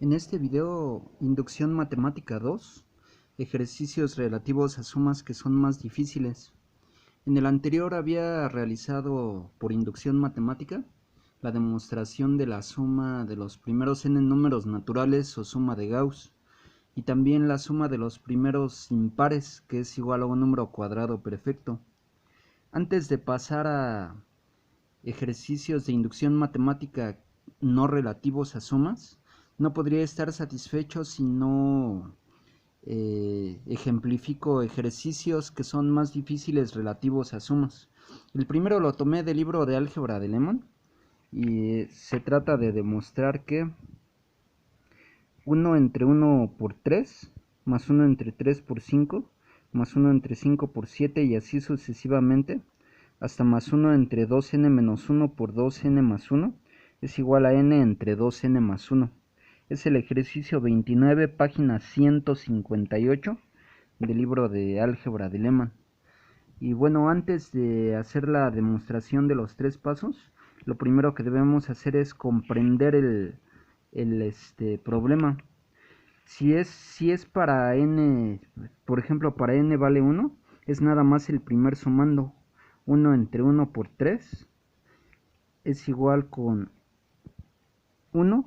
En este video, Inducción Matemática 2, ejercicios relativos a sumas que son más difíciles. En el anterior había realizado por inducción matemática la demostración de la suma de los primeros n números naturales o suma de Gauss, y también la suma de los primeros impares, que es igual a un número cuadrado perfecto. Antes de pasar a ejercicios de inducción matemática no relativos a sumas, no podría estar satisfecho si no ejemplifico ejercicios que son más difíciles relativos a sumas. El primero lo tomé del libro de álgebra de Lehmann y se trata de demostrar que 1 entre 1 por 3 más 1 entre 3 por 5 más 1 entre 5 por 7 y así sucesivamente hasta más 1 entre 2n menos 1 por 2n más 1 es igual a n entre 2n más 1. Es el ejercicio 29, página 158 del libro de álgebra de Lehmann. Y bueno, antes de hacer la demostración de los tres pasos, lo primero que debemos hacer es comprender el problema. Si es para n, por ejemplo, para n vale 1, es nada más el primer sumando. 1 entre 1 por 3 es igual con 1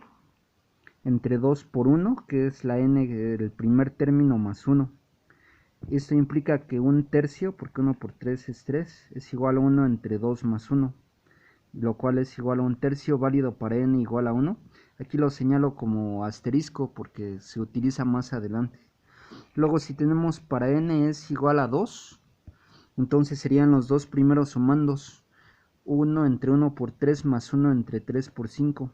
entre 2 por 1, que es la n del primer término más 1. Esto implica que un tercio, porque 1 por 3 es 3, es igual a 1 entre 2 más 1, lo cual es igual a un tercio válido para n igual a 1. Aquí lo señalo como asterisco porque se utiliza más adelante. Luego, si tenemos para n es igual a 2, entonces serían los dos primeros sumandos, 1 entre 1 por 3 más 1 entre 3 por 5.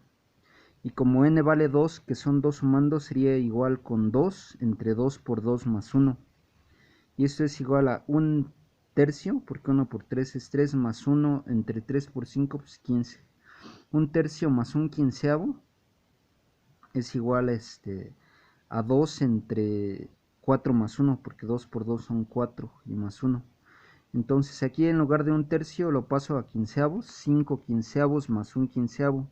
Y como n vale 2, que son dos sumandos, sería igual con 2 entre 2 por 2 más 1. Y esto es igual a un tercio, porque 1 por 3 es 3, más 1 entre 3 por 5, pues 15. Un tercio más un quinceavo es igual a 2 entre 4 más 1, porque 2 por 2 son 4 y más 1. Entonces aquí en lugar de un tercio lo paso a quinceavos, 5 quinceavos más un quinceavo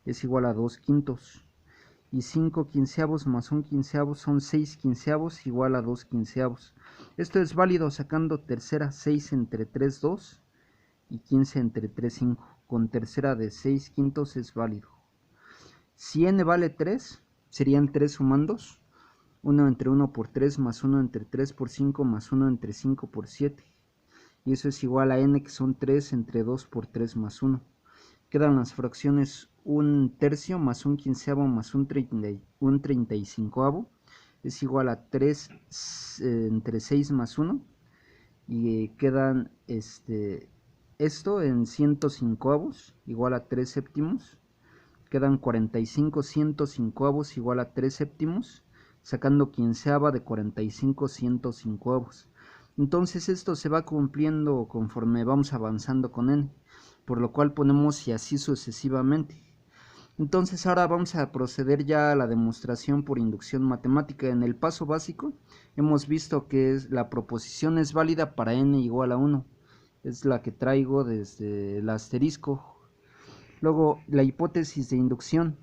es igual a 2 quintos. Y 5 quinceavos más un quinceavo son 6 quinceavos igual a 2 quinceavos. Esto es válido sacando tercera, 6 entre 3, 2 y 15 entre 3, 5. Con tercera de 6 quintos es válido. Si n vale 3, serían 3 sumandos. 1 entre 1 por 3 más 1 entre 3 por 5 más 1 entre 5 por 7. Y eso es igual a n, que son 3 entre 2 por 3 más 1. Quedan las fracciones un tercio más un quinceavo más un 35avo es igual a 3 entre 6 más 1. Y quedan esto en 105avos igual a 3 séptimos. Quedan 45 105avos igual a 3 séptimos, sacando quinceava de 45 105avos. Entonces esto se va cumpliendo conforme vamos avanzando con n, por lo cual ponemos y así sucesivamente. Entonces ahora vamos a proceder ya a la demostración por inducción matemática. En el paso básico hemos visto que la proposición es válida para n igual a 1. Es la que traigo desde el asterisco. Luego, la hipótesis de inducción.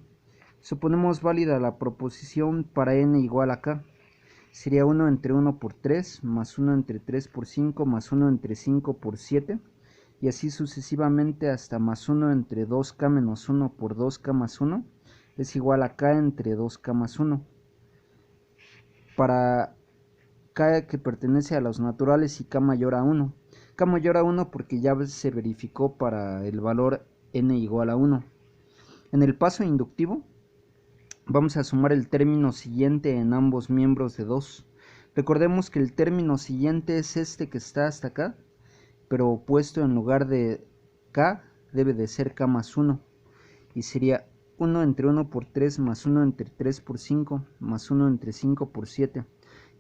Suponemos válida la proposición para n igual a k. Sería 1 entre 1 por 3, más 1 entre 3 por 5, más 1 entre 5 por 7, y así sucesivamente hasta más 1 entre 2k menos 1 por 2k más 1, es igual a k entre 2k más 1. Para k que pertenece a los naturales y k mayor a 1. K mayor a 1 porque ya se verificó para el valor n igual a 1. En el paso inductivo, vamos a sumar el término siguiente en ambos miembros de 2. Recordemos que el término siguiente es este que está hasta acá, pero puesto en lugar de k debe de ser k más 1. Y sería 1 entre 1 por 3 más 1 entre 3 por 5 más 1 entre 5 por 7.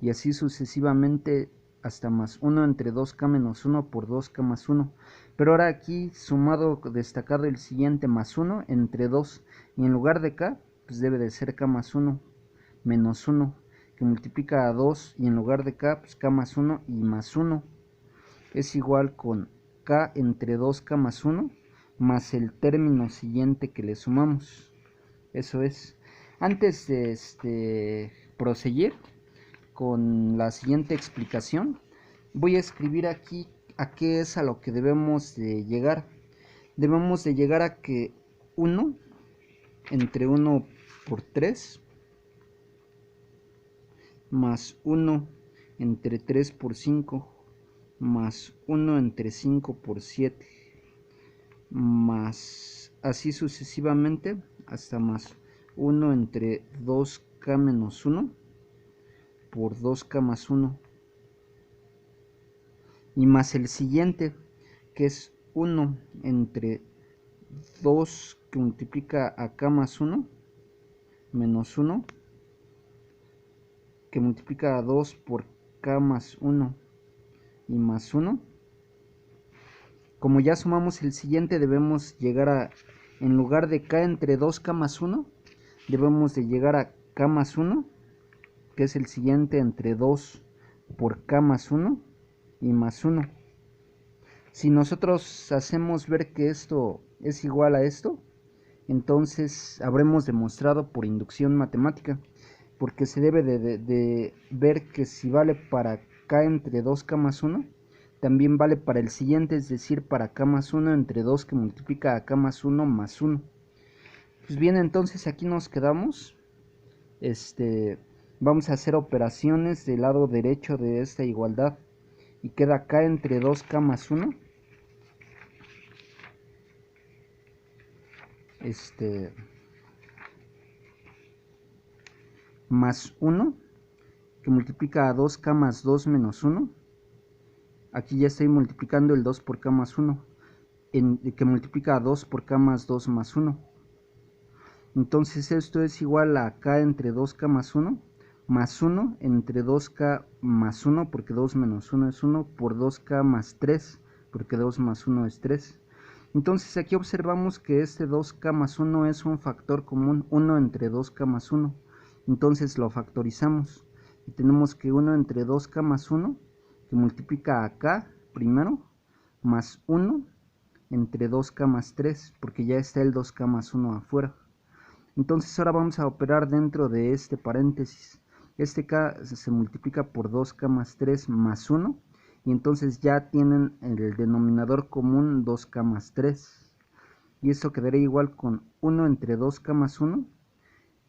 Y así sucesivamente hasta más 1 entre 2k menos 1 por 2k más 1. Pero ahora aquí sumado destacado el siguiente más 1 entre 2. Y en lugar de k, pues debe de ser k más 1 menos 1, que multiplica a 2, y en lugar de k, pues k más 1 y más 1 es igual con k entre 2k más 1 más el término siguiente que le sumamos. Eso es. Antes de proseguir con la siguiente explicación, voy a escribir aquí a qué es a lo que debemos de llegar. Debemos de llegar a que 1 entre 1 por 3 más 1 entre 3 por 5 más 1 entre 5 por 7 más así sucesivamente hasta más 1 entre 2k menos 1 por 2k más 1 y más el siguiente que es 1 entre 2 que multiplica a k más 1 menos 1 que multiplica a 2 por k más 1 y más 1. Como ya sumamos el siguiente, debemos llegar a, en lugar de k entre 2k más 1, debemos de llegar a k más 1, que es el siguiente entre 2 por k más 1 y más 1. Si nosotros hacemos ver que esto es igual a esto, entonces habremos demostrado por inducción matemática, porque se debe de ver que si vale para k entre 2k más 1, también vale para el siguiente, es decir, para k más 1 entre 2 que multiplica a k más 1 más 1. Pues bien, entonces aquí nos quedamos. Vamos a hacer operaciones del lado derecho de esta igualdad. Y queda k entre 2k más 1. Más 1 que multiplica a 2k más 2 menos 1. Aquí ya estoy multiplicando el 2 por k más 1, que multiplica a 2 por k más 2 más 1. Entonces esto es igual a k entre 2k más 1 entre 2k más 1, porque 2 menos 1 es 1, por 2k más 3, porque 2 más 1 es 3. Entonces aquí observamos que este 2k más 1 es un factor común, 1 entre 2k más 1. Entonces lo factorizamos y tenemos que 1 entre 2k más 1, que multiplica a k primero, más 1 entre 2k más 3, porque ya está el 2k más 1 afuera. Entonces ahora vamos a operar dentro de este paréntesis. Este k se multiplica por 2k más 3 más 1, y entonces ya tienen el denominador común 2k más 3. Y esto quedaría igual con 1 entre 2k más 1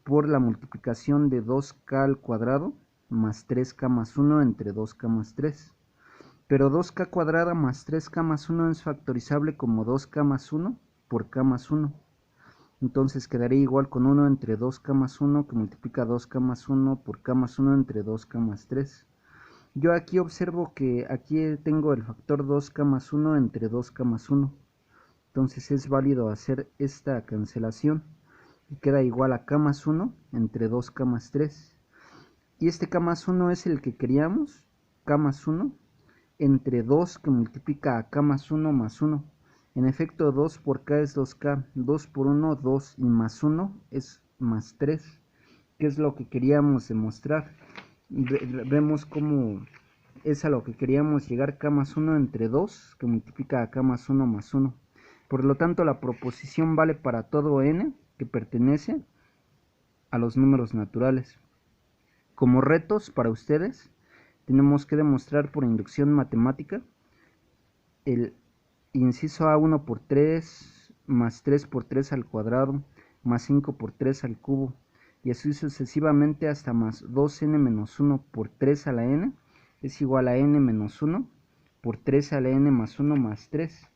por la multiplicación de 2k al cuadrado más 3k más 1 entre 2k más 3. Pero 2k cuadrada más 3k más 1 es factorizable como 2k más 1 por k más 1. Entonces quedaría igual con 1 entre 2k más 1 que multiplica 2k más 1 por k más 1 entre 2k más 3. Yo aquí observo que aquí tengo el factor 2k más 1 entre 2k más 1. Entonces es válido hacer esta cancelación y queda igual a k más 1 entre 2k más 3. Y este k más 1 es el que queríamos, k más 1 entre 2 que multiplica a k más 1 más 1. En efecto, 2 por k es 2k, 2 por 1, 2 y más 1 es más 3, que es lo que queríamos demostrar. Vemos cómo es a lo que queríamos llegar, k más 1 entre 2, que multiplica a k más 1 más 1. Por lo tanto, la proposición vale para todo n que pertenece a los números naturales. Como retos para ustedes, tenemos que demostrar por inducción matemática el inciso A 1 por 3 más 3 por 3 al cuadrado más 5 por 3 al cubo y así sucesivamente hasta más 2n menos 1 por 3 a la n es igual a n menos 1 por 3 a la n más 1 más 3.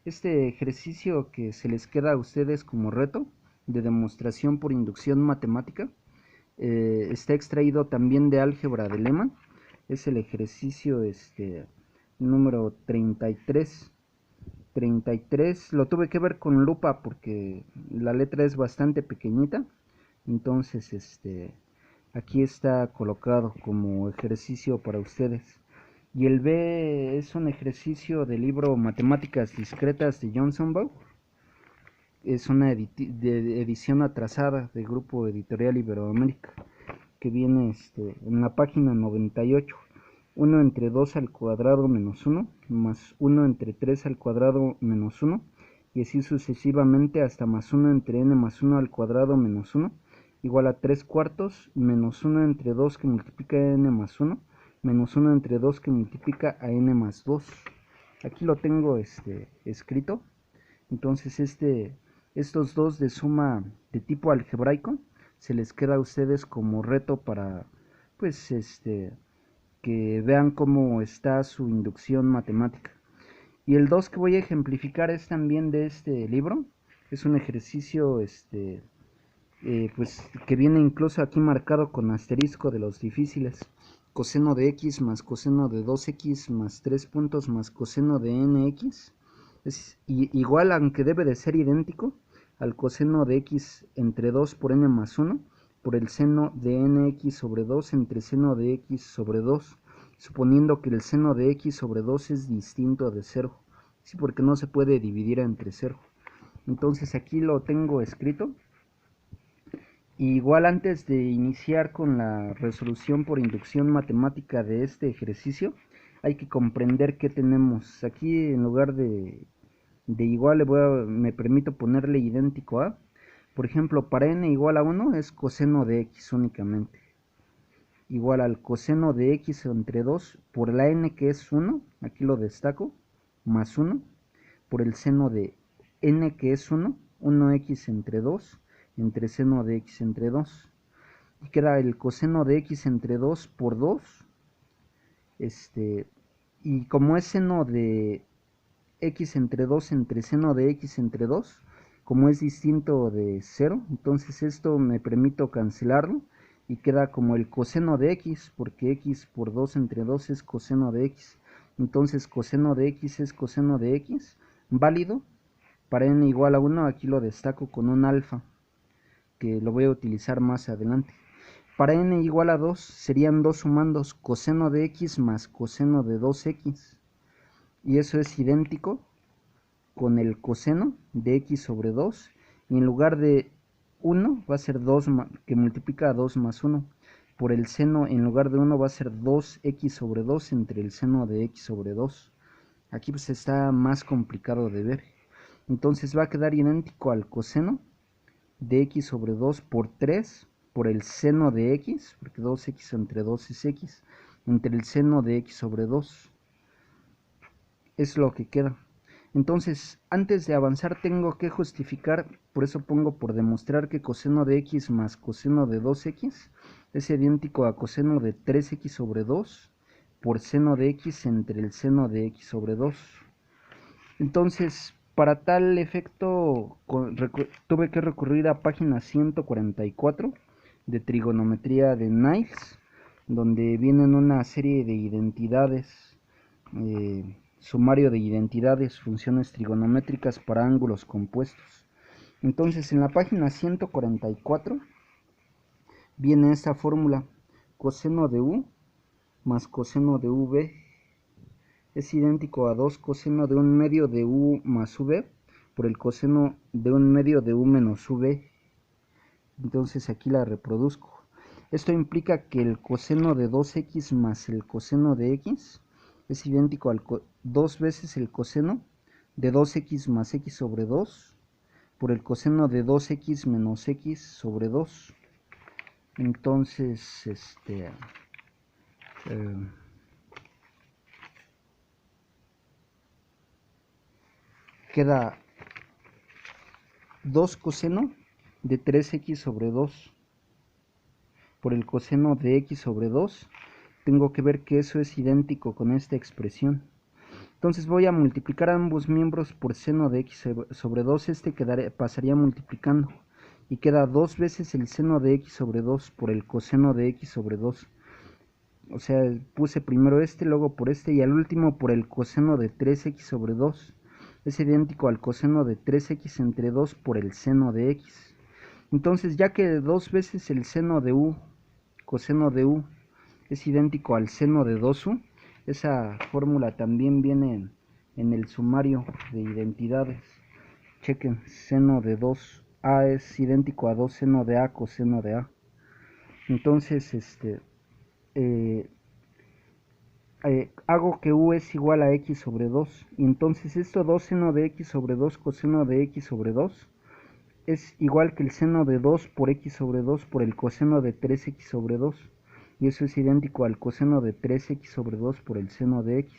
Este ejercicio que se les queda a ustedes como reto de demostración por inducción matemática está extraído también de álgebra de Lehmann. Es el ejercicio número 33. Lo tuve que ver con lupa porque la letra es bastante pequeñita, entonces aquí está colocado como ejercicio para ustedes. Y el B es un ejercicio del libro Matemáticas Discretas de Johnson Bau. Es una edición atrasada del Grupo Editorial Iberoamérica, que viene en la página 98. 1 entre 2 al cuadrado menos 1, más 1 entre 3 al cuadrado menos 1, y así sucesivamente hasta más 1 entre n más 1 al cuadrado menos 1, igual a 3 cuartos menos 1 entre 2 que multiplica a n más 1 menos 1 entre 2 que multiplica a n más 2. Aquí lo tengo escrito. Entonces estos dos de suma de tipo algebraico se les queda a ustedes como reto para pues que vean cómo está su inducción matemática. Y el 2 que voy a ejemplificar es también de este libro. Es un ejercicio pues que viene incluso aquí marcado con asterisco de los difíciles. Coseno de x más coseno de 2x más 3 puntos más coseno de nx es igual, aunque debe de ser idéntico, al coseno de x entre 2 por n más 1 por el seno de nx sobre 2 entre seno de x sobre 2, suponiendo que el seno de x sobre 2 es distinto de 0, sí, porque no se puede dividir entre 0. Entonces aquí lo tengo escrito. Igual antes de iniciar con la resolución por inducción matemática de este ejercicio, hay que comprender qué tenemos. Aquí en lugar de igual me permito ponerle idéntico a. Por ejemplo, para n igual a 1 es coseno de x únicamente. Igual al coseno de x entre 2 por la n que es 1, aquí lo destaco, más 1, por el seno de n que es 1, 1x entre 2, entre seno de x entre 2. Y queda el coseno de x entre 2 por 2. Y como es seno de x entre 2 entre seno de x entre 2, como es distinto de 0, entonces esto me permito cancelarlo y queda como el coseno de x, porque x por 2 entre 2 es coseno de x. Entonces coseno de x es coseno de x, válido. Para n igual a 1, aquí lo destaco con un alfa, que lo voy a utilizar más adelante. Para n igual a 2 serían dos sumandos, coseno de x más coseno de 2x. Y eso es idéntico con el coseno de x sobre 2. Y en lugar de 1 va a ser 2 que multiplica a 2 más 1. Por el seno en lugar de 1 va a ser 2x sobre 2 entre el seno de x sobre 2. Aquí pues está más complicado de ver. Entonces va a quedar idéntico al coseno de x sobre 2 por 3 por el seno de x, porque 2x entre 2 es x, entre el seno de x sobre 2. Es lo que queda. Entonces, antes de avanzar tengo que justificar, por eso pongo por demostrar que coseno de x más coseno de 2x es idéntico a coseno de 3x sobre 2 por seno de x entre el seno de x sobre 2. Entonces, para tal efecto tuve que recurrir a página 144 de trigonometría de Niles, donde vienen una serie de identidades, sumario de identidades, funciones trigonométricas para ángulos compuestos. Entonces, en la página 144 viene esta fórmula: coseno de u más coseno de v es idéntico a 2 coseno de 1 medio de u más v por el coseno de 1 medio de u menos v. Entonces aquí la reproduzco. Esto implica que el coseno de 2x más el coseno de x es idéntico al 2 veces el coseno de 2x más x sobre 2 por el coseno de 2x menos x sobre 2. Entonces, queda 2 coseno de 3x sobre 2 por el coseno de x sobre 2. Tengo que ver que eso es idéntico con esta expresión. Entonces voy a multiplicar ambos miembros por seno de x sobre 2. Pasaría multiplicando y queda 2 veces el seno de x sobre 2 por el coseno de x sobre 2. O sea, puse primero luego por y al último por el coseno de 3x sobre 2. Es idéntico al coseno de 3x entre 2 por el seno de x. Entonces, ya que 2 veces el seno de u, coseno de u, es idéntico al seno de 2u, esa fórmula también viene en el sumario de identidades. Chequen, seno de 2a es idéntico a 2 seno de a coseno de a. Entonces, hago que u es igual a x sobre 2. Y entonces esto 2 seno de x sobre 2 coseno de x sobre 2 es igual que el seno de 2 por x sobre 2 por el coseno de 3x sobre 2. Y eso es idéntico al coseno de 3x sobre 2 por el seno de x.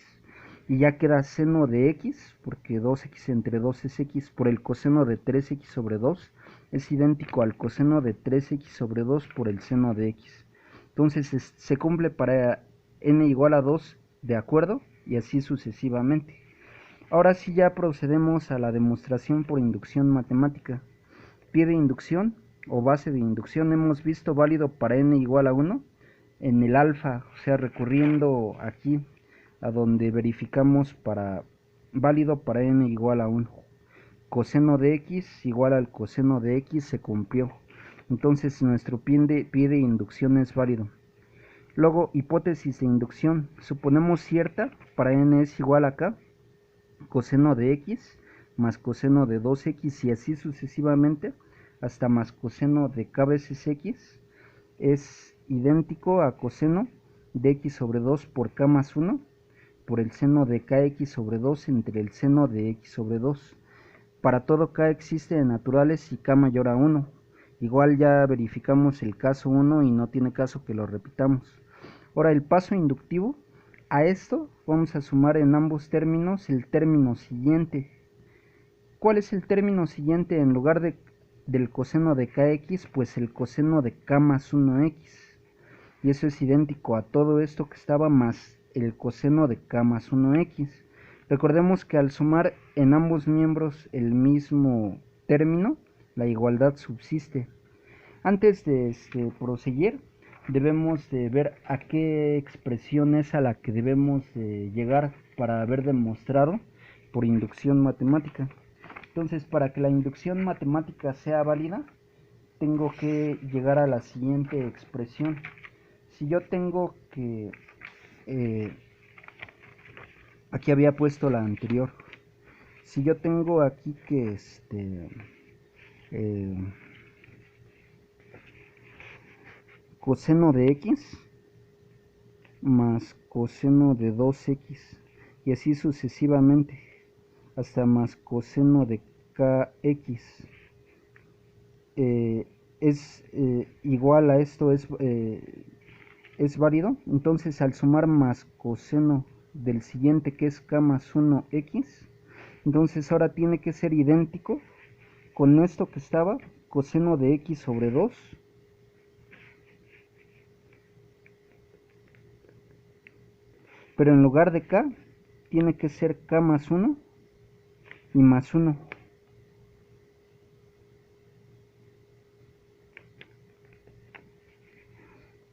Y ya queda seno de x, porque 2x entre 2 es x, por el coseno de 3x sobre 2, es idéntico al coseno de 3x sobre 2 por el seno de x. Entonces se cumple para n igual a 2, ¿de acuerdo? Y así sucesivamente. Ahora sí ya procedemos a la demostración por inducción matemática. Pie de inducción o base de inducción hemos visto válido para n igual a 1 en el alfa, o sea, recurriendo aquí a donde verificamos para válido para n igual a 1. Coseno de x igual al coseno de x se cumplió. Entonces nuestro pie de inducción es válido. Luego, hipótesis de inducción. Suponemos cierta para n es igual a k, coseno de x más coseno de 2x y así sucesivamente hasta más coseno de k veces x es idéntico a coseno de x sobre 2 por k más 1 por el seno de kx sobre 2 entre el seno de x sobre 2. Para todo k existe de naturales y k mayor a 1. Igual ya verificamos el caso 1 y no tiene caso que lo repitamos. Ahora el paso inductivo. A esto vamos a sumar en ambos términos el término siguiente. ¿Cuál es el término siguiente en lugar del coseno de kx? Pues el coseno de k más 1x. Y eso es idéntico a todo esto que estaba más el coseno de k más 1x. Recordemos que al sumar en ambos miembros el mismo término, la igualdad subsiste. Antes de proseguir, debemos de ver a qué expresión es a la que debemos de llegar para haber demostrado por inducción matemática. Entonces, para que la inducción matemática sea válida, tengo que llegar a la siguiente expresión. Si yo tengo que... aquí había puesto la anterior. Si yo tengo aquí que coseno de x más coseno de 2x y así sucesivamente hasta más coseno de kx es igual a esto, es válido. Entonces al sumar más coseno del siguiente que es k más 1x, entonces ahora tiene que ser idéntico con esto que estaba, coseno de x sobre 2 pero en lugar de k tiene que ser k más 1 y más 1.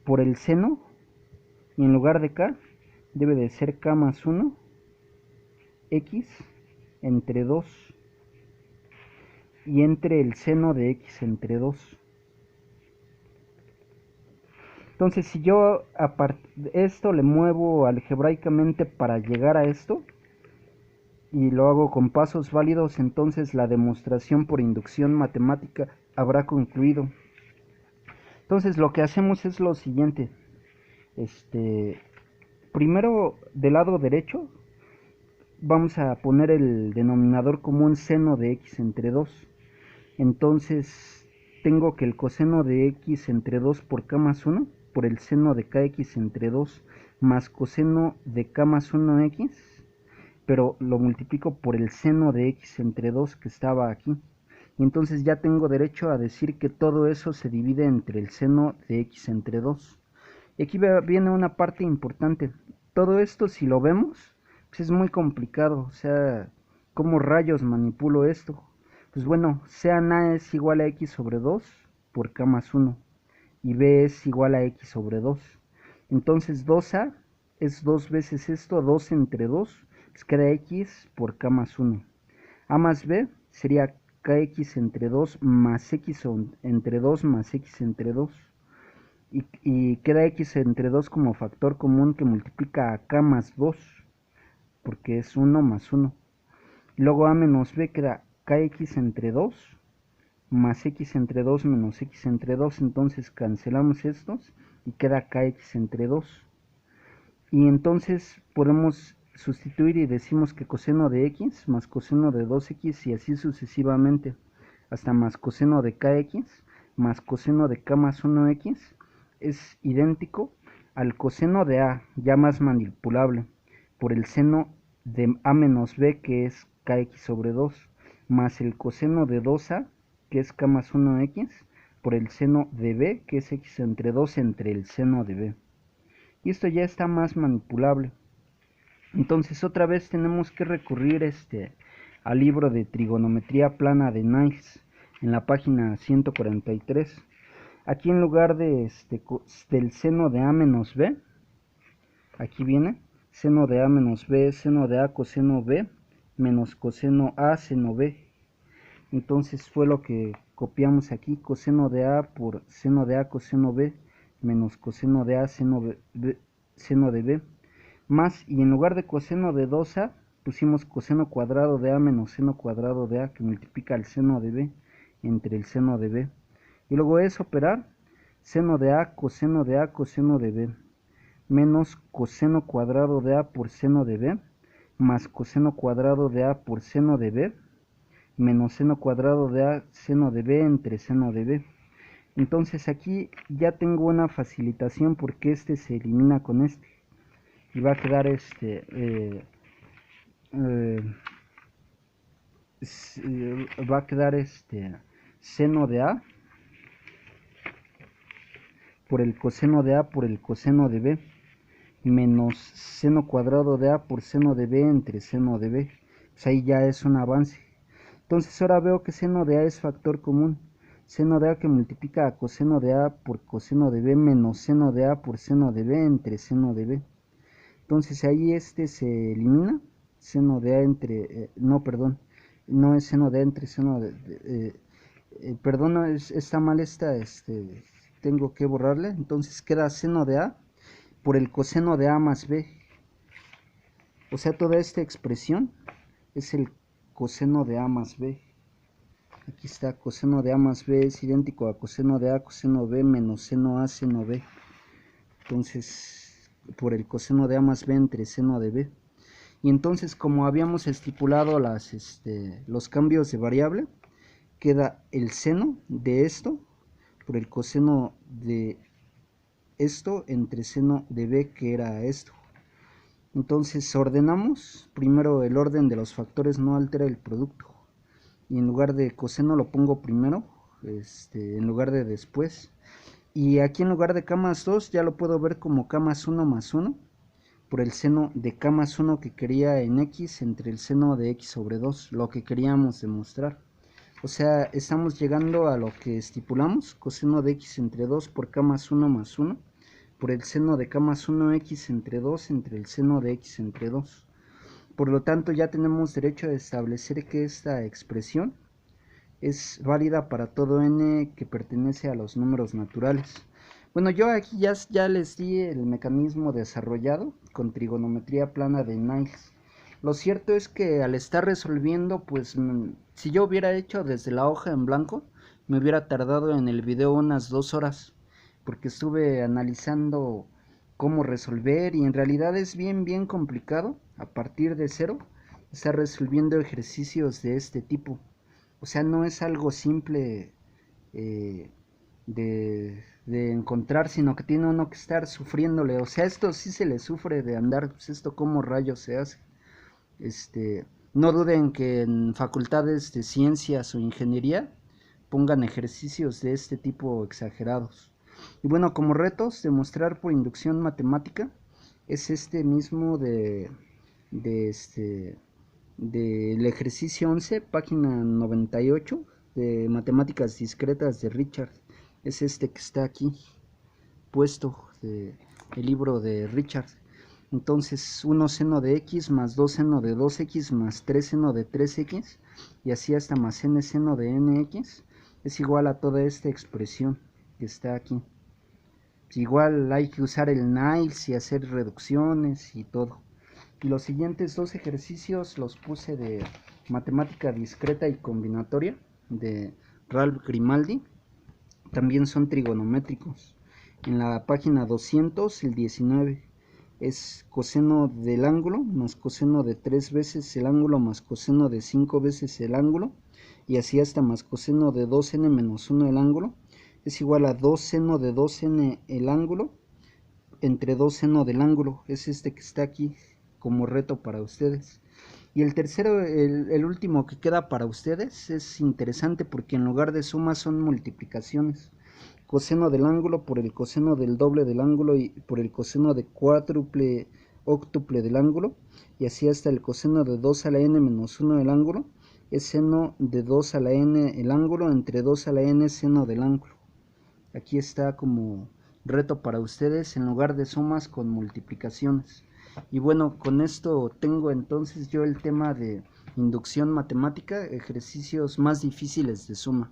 Por el seno, y en lugar de k debe de ser k más 1 x entre 2 y entre el seno de x entre 2. Entonces si yo esto le muevo algebraicamente para llegar a esto y lo hago con pasos válidos, entonces la demostración por inducción matemática habrá concluido. Entonces lo que hacemos es lo siguiente. Primero del lado derecho vamos a poner el denominador común seno de x entre 2. Entonces tengo que el coseno de x entre 2 por k más 1 por el seno de kx entre 2 más coseno de k más 1x, pero lo multiplico por el seno de x entre 2 que estaba aquí. Y entonces ya tengo derecho a decir que todo eso se divide entre el seno de x entre 2. Y aquí viene una parte importante. Todo esto, si lo vemos, pues es muy complicado. O sea, ¿cómo rayos manipulo esto? Pues bueno, sean a es igual a x sobre 2 por k más 1 y b es igual a x sobre 2. Entonces 2a es 2 veces esto, 2 entre 2, pues queda x por k más 1. A más b sería kx entre 2 más x entre 2 más x entre 2. Y queda x entre 2 como factor común que multiplica a k más 2, porque es 1 más 1. Luego a menos b queda kx entre 2 más x entre 2 menos x entre 2, entonces cancelamos estos y queda kx entre 2. Y entonces podemos sustituir y decimos que coseno de x más coseno de 2x y así sucesivamente hasta más coseno de kx más coseno de k más 1x es idéntico al coseno de a, ya más manipulable, por el seno de a menos b, que es kx sobre 2, más el coseno de 2a, que es k más 1x, por el seno de b, que es x entre 2 entre el seno de b. Y esto ya está más manipulable. Entonces otra vez tenemos que recurrir al libro de trigonometría plana de Niles en la página 143. Aquí en lugar de del seno de a menos b, aquí viene seno de a menos b, seno de a coseno b, menos coseno a seno b. Entonces fue lo que copiamos aquí, coseno de a por seno de a coseno b, menos coseno de a seno de b, más, y en lugar de coseno de 2a, pusimos coseno cuadrado de a menos seno cuadrado de a, que multiplica el seno de b entre el seno de b. Y luego es operar seno de a coseno de b, menos coseno cuadrado de a por seno de b, más coseno cuadrado de a por seno de b, menos seno cuadrado de a seno de b entre seno de b. Entonces aquí ya tengo una facilitación porque este se elimina con este. Y va a quedar seno de a por el coseno de a por el coseno de b, menos seno cuadrado de a por seno de b entre seno de b. Pues ahí ya es un avance. Entonces ahora veo que seno de a es factor común. Seno de a que multiplica a coseno de a por coseno de b, menos seno de a por seno de b entre seno de b. Entonces ahí se elimina, seno de a entre, no, perdón, no es seno de a entre seno perdón, no, está mal esta, tengo que borrarle. Entonces queda seno de a por el coseno de a más b. O sea, toda esta expresión es el coseno de a más b. Aquí está, coseno de a más b es idéntico a coseno de a coseno b menos seno a seno b. Entonces, por el coseno de a más b entre seno de b. Y entonces, como habíamos estipulado los cambios de variable, queda el seno de esto por el coseno de esto entre seno de b, que era esto. Entonces ordenamos, primero el orden de los factores no altera el producto, y en lugar de coseno lo pongo primero, en lugar de después. Y aquí en lugar de k más 2 ya lo puedo ver como k más 1 más 1 por el seno de k más 1 que quería en x entre el seno de x sobre 2, lo que queríamos demostrar. O sea, estamos llegando a lo que estipulamos, coseno de x entre 2 por k más 1 más 1 por el seno de k más 1 x entre 2 entre el seno de x entre 2. Por lo tanto, ya tenemos derecho a establecer que esta expresión es válida para todo n que pertenece a los números naturales. Bueno, yo aquí ya les di el mecanismo desarrollado con trigonometría plana de Niles. Lo cierto es que al estar resolviendo, pues si yo hubiera hecho desde la hoja en blanco, me hubiera tardado en el video unas 2 horas, porque estuve analizando cómo resolver y en realidad es bien complicado a partir de cero estar resolviendo ejercicios de este tipo. O sea, no es algo simple de encontrar, sino que tiene uno que estar sufriéndole. O sea, esto sí se le sufre de andar, pues esto cómo rayos se hace. No duden que en facultades de ciencias o ingeniería pongan ejercicios de este tipo exagerados. Y bueno, como retos, demostrar por inducción matemática es este mismo del ejercicio 11, página 98, de matemáticas discretas de Richard. Es este que está aquí puesto, el libro de Richard. Entonces 1 seno de x más 2 seno de 2x más 3 seno de 3x y así hasta más n seno de nx es igual a toda esta expresión que está aquí. Igual hay que usar el Niles y hacer reducciones y todo. Y los siguientes dos ejercicios los puse de matemática discreta y combinatoria de Ralph Grimaldi. También son trigonométricos. En la página 200, el 19 es coseno del ángulo más coseno de 3 veces el ángulo más coseno de 5 veces el ángulo y así hasta más coseno de 2n menos 1 el ángulo es igual a 2 seno de 2n el ángulo entre 2 seno del ángulo. Es este que está aquí como reto para ustedes. Y el tercero, el último que queda para ustedes, es interesante porque en lugar de sumas son multiplicaciones. Coseno del ángulo por el coseno del doble del ángulo y por el coseno de cuádruple óctuple del ángulo, y así hasta el coseno de 2 a la n menos 1 del ángulo es seno de 2 a la n el ángulo entre 2 a la n seno del ángulo. Aquí está como reto para ustedes en lugar de sumas con multiplicaciones. Y bueno, con esto tengo entonces yo el tema de inducción matemática, ejercicios más difíciles de suma.